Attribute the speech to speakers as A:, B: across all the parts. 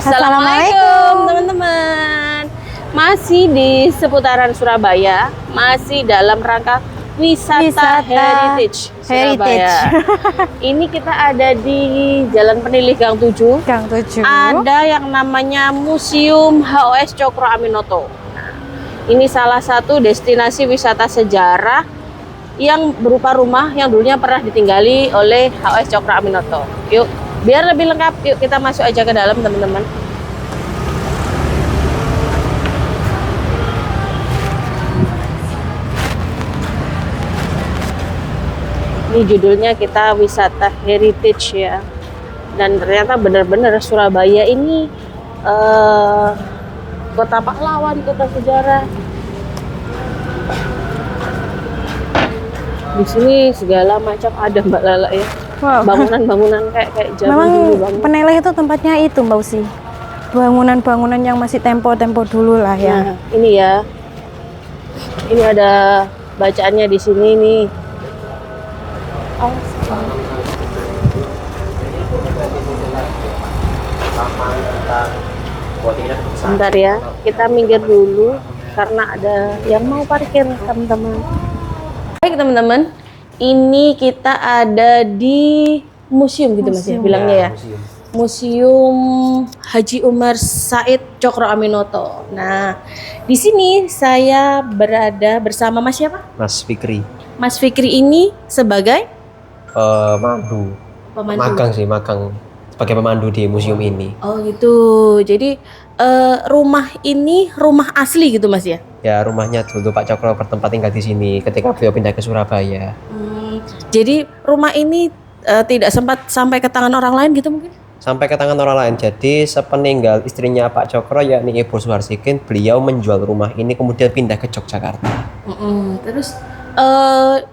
A: Assalamualaikum teman-teman. Masih di seputaran Surabaya, masih dalam rangka wisata heritage Surabaya. Ini kita ada di Jalan Penilih Gang 7.
B: Gang 7.
A: Ada yang namanya Museum HOS Cokro Aminoto. Ini salah satu destinasi wisata sejarah yang berupa rumah yang dulunya pernah ditinggali oleh HOS Cokro Aminoto. Yuk, biar lebih lengkap, yuk kita masuk aja ke dalam teman-teman. Ini judulnya kita wisata heritage ya. Dan ternyata benar-benar Surabaya ini kota pahlawan, kota sejarah. Di sini segala macam ada Mbak Lala ya.
B: Wow.
A: Bangunan-bangunan kayak zaman
B: Memang
A: dulu banget.
B: Peneleh itu tempatnya itu Mbak Usi. Bangunan-bangunan yang masih tempo-tempo dulu lah ya.
A: Nah, ini ya. Ini ada bacaannya di sini nih. Oh, sebentar ya, kita minggir dulu karena ada yang mau parkir teman-teman. Baik teman-teman, ini kita ada di museum gitu Mas ya bilangnya ya. Museum Haji Umar Said Cokro Aminoto. Nah, di sini saya berada bersama Mas siapa?
C: Mas Fikri.
A: Mas Fikri ini sebagai
C: Pemandu.
A: pemandu.
C: Magang sebagai pemandu di museum ini.
A: Oh gitu. Jadi rumah ini rumah asli gitu Mas ya?
C: Ya, rumahnya dulu Pak Cokro bertempat tinggal di sini ketika beliau pindah ke Surabaya.
A: Jadi rumah ini tidak sempat sampai ke tangan orang lain gitu mungkin?
C: Sampai ke tangan orang lain. Jadi sepeninggal istrinya Pak Cokro yakni Ibu Suharsikin, beliau menjual rumah ini kemudian pindah ke Yogyakarta.
A: Terus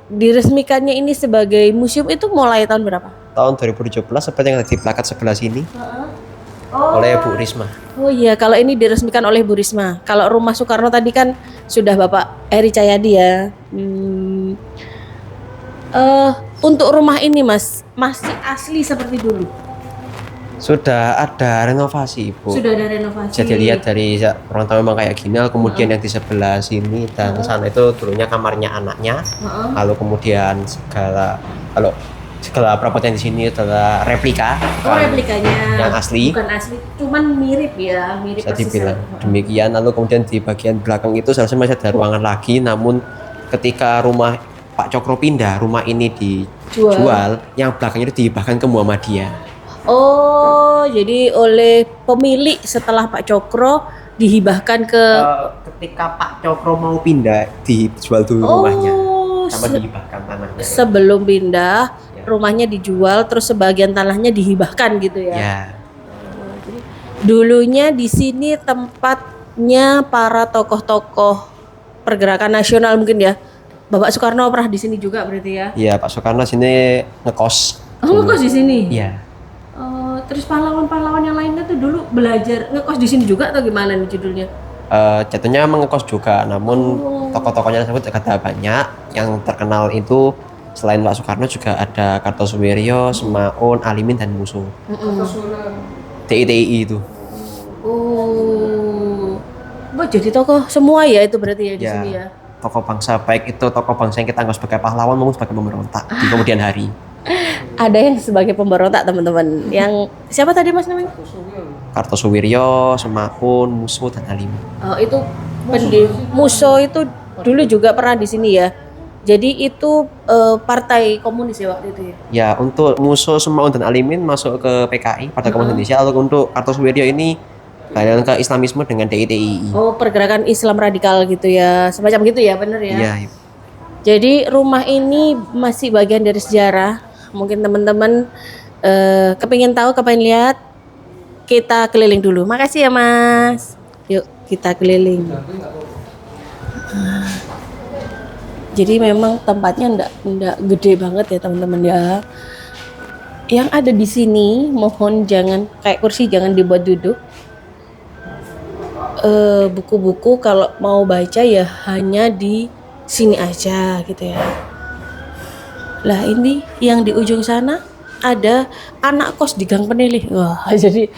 A: diresmikannya ini sebagai museum itu mulai tahun berapa?
C: Tahun 2017 seperti yang ada di plakat sebelah sini oleh Bu Risma.
A: Oh iya, kalau ini diresmikan oleh Bu Risma. Kalau rumah Soekarno tadi kan sudah Bapak Eri Cahyadi ya. Untuk rumah ini Mas, masih asli seperti dulu?
C: Sudah ada renovasi, Ibu.
A: Sudah ada renovasi.
C: Jadi lihat dari orang tua memang kayak gini, kemudian yang di sebelah sini dan sana itu dulunya kamarnya anaknya. Lalu kemudian segala perabot yang di sini adalah replika.
A: Oh, replikanya.
C: Yang asli.
A: Bukan asli, cuman mirip ya, mirip
C: Bisa
A: persis.
C: dibilang demikian. Lalu kemudian di bagian belakang itu seharusnya masih ada ruangan lagi, namun ketika rumah Pak Cokro pindah, rumah ini dijual, yang belakangnya itu dihibahkan ke Muhammadiyah.
A: Oh, jadi oleh pemilik setelah Pak Cokro dihibahkan ke
C: Ketika Pak Cokro mau pindah, dijual dulu rumahnya sama dihibahkan tanahnya.
A: Sebelum pindah, rumahnya dijual, terus sebagian tanahnya dihibahkan gitu ya.
C: Ya.
A: Dulunya di sini tempatnya para tokoh-tokoh pergerakan nasional mungkin ya. Bapak Soekarno pernah di sini juga berarti ya?
C: Iya, Pak Soekarno sini ngekos.
A: Oh, ngekos di sini?
C: Iya.
A: Terus pahlawan-pahlawan yang lainnya tuh dulu belajar ngekos di sini juga atau gimana nih judulnya?
C: Jatuhnya emang ngekos juga, namun tokoh-tokohnya tersebut ada banyak. Yang terkenal itu selain Pak Soekarno juga ada Kartosuwiryo, Semaun, Alimin dan Musuh. DITI itu.
A: Oh, jadi tokoh semua ya itu berarti ya di sini ya?
C: Tokoh bangsa, baik itu tokoh bangsa yang kita anggap sebagai pahlawan maupun sebagai pemberontak di kemudian hari.
A: Ada yang sebagai pemberontak teman-teman. Yang siapa tadi Mas namanya?
C: Kartosuwiryo, Semaun, Musuh dan Alimin.
A: Oh, itu Musuh itu dulu juga pernah di sini ya. Jadi itu partai komunis ya waktu itu ya.
C: Ya, untuk Musuh, Semaun dan Alimin masuk ke PKI, Partai Komunis Indonesia. Lalu untuk Kartosuwiryo ini balik ke Islamisme dengan DITI.
A: Oh, pergerakan Islam radikal gitu ya. Semacam gitu ya, bener ya?
C: Iya.
A: Jadi rumah ini masih bagian dari sejarah. Mungkin teman-teman kepingin tahu, kepingin lihat, kita keliling dulu. Makasih ya Mas. Yuk kita keliling. Jadi memang tempatnya enggak gede banget ya teman-teman ya. Yang ada di sini mohon jangan kayak kursi, jangan dibuat duduk. Buku-buku kalau mau baca ya hanya di sini aja gitu ya. Lah ini yang di ujung sana ada anak kos di Gang Penelih. Wah, jadi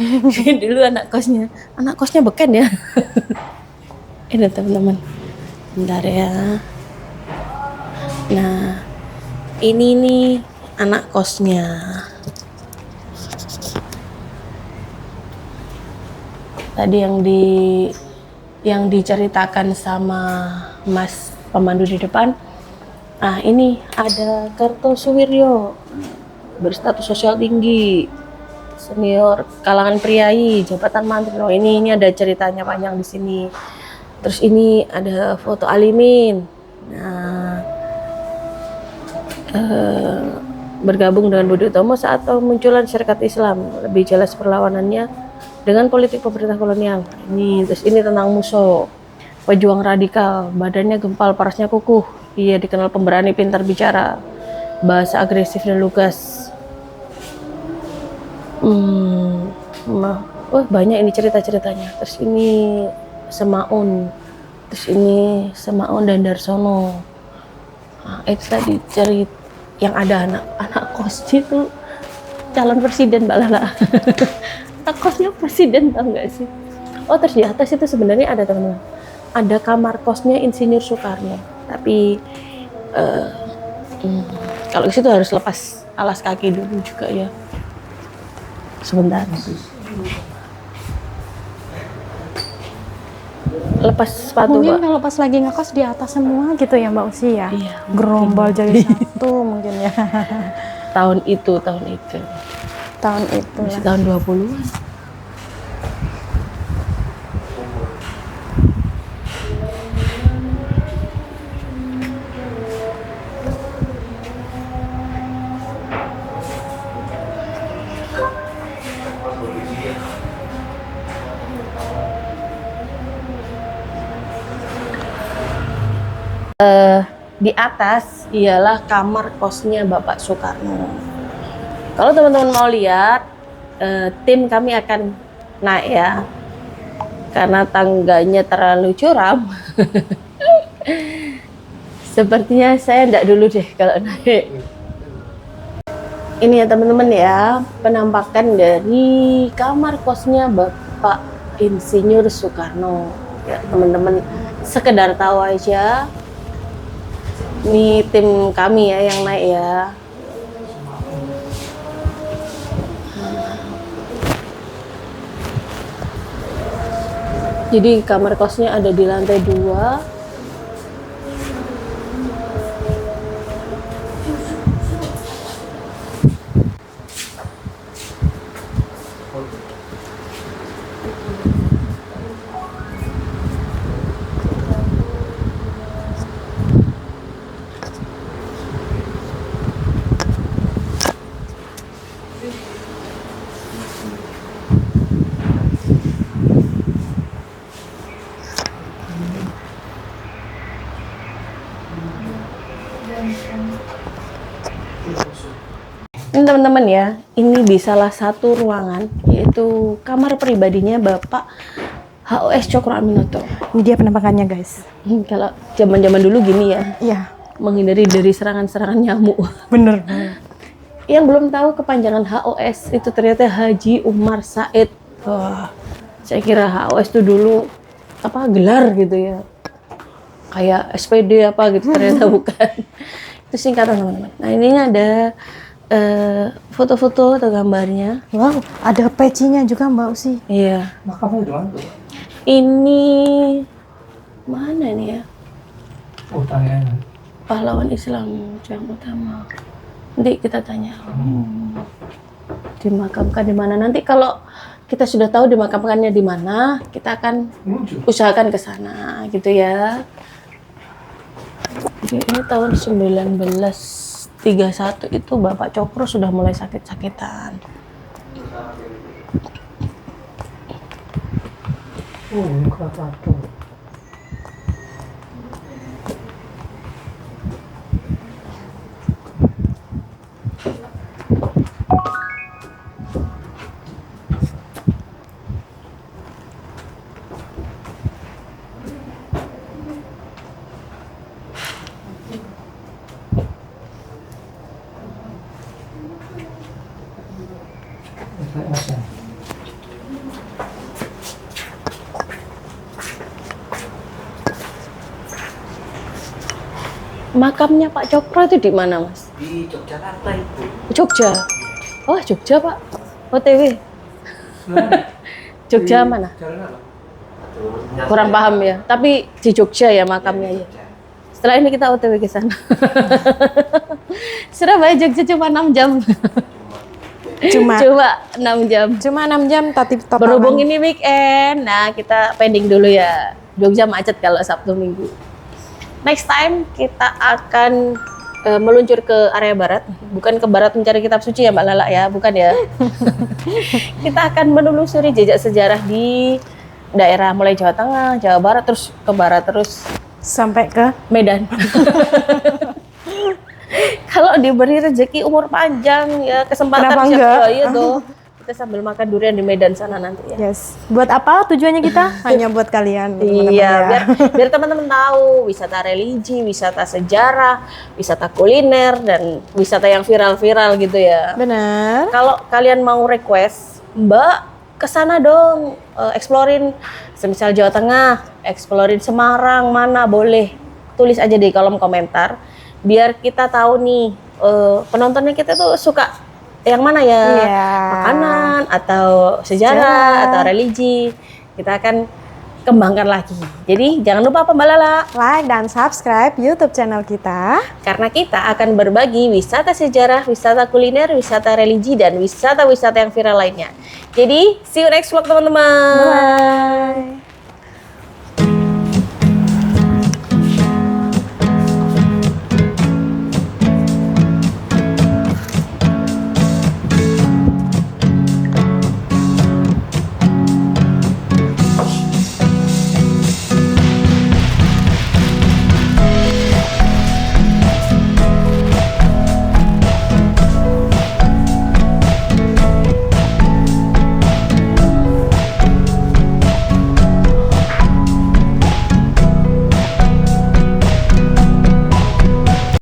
A: dulu anak kosnya beken ya. Ini teman-teman, bentar ya. Nah, ini nih anak kosnya. Tadi yang diceritakan sama Mas pemandu di depan. Ah, ini ada Kertosuwiryo, berstatus sosial tinggi, senior kalangan priai, jabatan mantri. Oh, ini ada ceritanya panjang di sini. Terus ini ada foto Alimin. Nah, bergabung dengan Budi Utomo saat pemunculan Syarikat Islam, lebih jelas perlawanannya dengan politik pemerintah kolonial. Ini terus ini tentang Muso, pejuang radikal, badannya gempal, parasnya kukuh. Ia dikenal pemberani, pintar bicara, bahasa agresif dan lugas. Banyak ini cerita-ceritanya. Terus ini Semaun, terus ini Semaun dan Darsono. Nah, itu tadi cerita yang ada anak kosnya itu calon presiden Mbak Lala. Anak kosnya presiden, tau nggak sih? Oh, terus di atas itu sebenarnya ada teman-teman, ada kamar kosnya Insinyur Soekarno. Tapi kalau ke situ harus lepas alas kaki dulu juga ya. Sebentar. Lepas sepatu,
B: Mungkin
A: Mbak.
B: kalau pas lagi ngekos di atas semua gitu ya Mbak Usi ya.
A: Iya,
B: Gerombol jadi satu mungkin ya.
A: tahun itu.
B: Tahun itu
A: Masih
B: lah.
A: tahun 20-an. Di atas ialah kamar kosnya Bapak Soekarno. Kalau teman-teman mau lihat, tim kami akan naik ya, karena tangganya terlalu curam. Sepertinya saya enggak dulu deh kalau naik. Ini ya teman-teman ya, penampakan dari kamar kosnya Bapak Insinyur Soekarno. Ya teman-teman, sekedar tahu aja. Ini tim kami ya yang naik ya. Jadi kamar kosnya ada di lantai 2. Ini teman-teman ya, ini di salah satu ruangan, yaitu kamar pribadinya Bapak HOS Cokroaminoto.
B: Ini dia penampakannya guys.
A: Kalau zaman-zaman dulu gini ya,
B: Iya,
A: menghindari dari serangan-serangan nyamuk.
B: bener banget.
A: Yang belum tahu kepanjangan HOS itu ternyata Haji Umar Said. Wah, saya kira HOS itu dulu apa gelar gitu ya, kayak SPD apa gitu, ternyata bukan. Itu singkatan teman-teman. Nah ini ada foto-foto atau gambarnya.
B: Wow, ada pecinya juga Mbak Usi.
A: Iya.
D: Makamnya di mana tuh?
A: Ini mana nih ya?
D: Oh, tanya.
A: Pahlawan Islam yang utama. Nanti kita tanya. Dimakamkan di mana? Nanti kalau kita sudah tahu dimakamkannya di mana, kita akan usahakan ke sana, gitu ya. Jadi ini tahun 1931 itu Bapak Cokro sudah mulai sakit-sakitan.
D: Oh, ini Krakatau.
A: Makamnya Pak Cokro itu di mana, Mas?
C: Di Yogyakarta itu.
A: Jogja. Oh, Jogja, Pak. OTW. Jogja mana? Kurang paham ya. Tapi di Jogja ya makamnya ya. Setelah ini kita OTW ke sana. Surabaya Jogja cuma 6 jam.
B: Cuma
A: 6 jam.
B: cuma 6 jam tapi total.
A: Berhubung ini weekend, nah kita pending dulu ya. Jogja macet kalau Sabtu Minggu. Next time kita akan meluncur ke area barat, bukan ke barat mencari kitab suci ya Mbak Lala ya, bukan ya. Kita akan menelusuri jejak sejarah di daerah mulai Jawa Tengah, Jawa Barat, terus ke barat, terus
B: sampai ke
A: Medan. Kalau diberi rezeki umur panjang ya, kesempatan
B: Kenapa
A: siapa
B: enggak?
A: ya tuh. Kita sambil makan durian di Medan sana nanti ya.
B: yes. Buat apa tujuannya kita? Hanya buat kalian. teman-teman
A: Iya,
B: ya.
A: biar teman-teman tahu wisata religi, wisata sejarah, wisata kuliner, dan wisata yang viral-viral gitu ya.
B: Benar.
A: Kalau kalian mau request, Mbak, kesana dong, explorein semisal Jawa Tengah, explorein Semarang, mana boleh. Tulis aja di kolom komentar, biar kita tahu nih, penontonnya kita tuh suka yang mana ya,
B: Iya.
A: makanan, atau sejarah, atau religi. Kita akan kembangkan lagi. Jadi jangan lupa apa Mbak Lala,
B: Like dan subscribe YouTube channel kita.
A: karena kita akan berbagi wisata sejarah, wisata kuliner, wisata religi, dan wisata-wisata yang viral lainnya. Jadi, see you next vlog teman-teman.
B: Bye.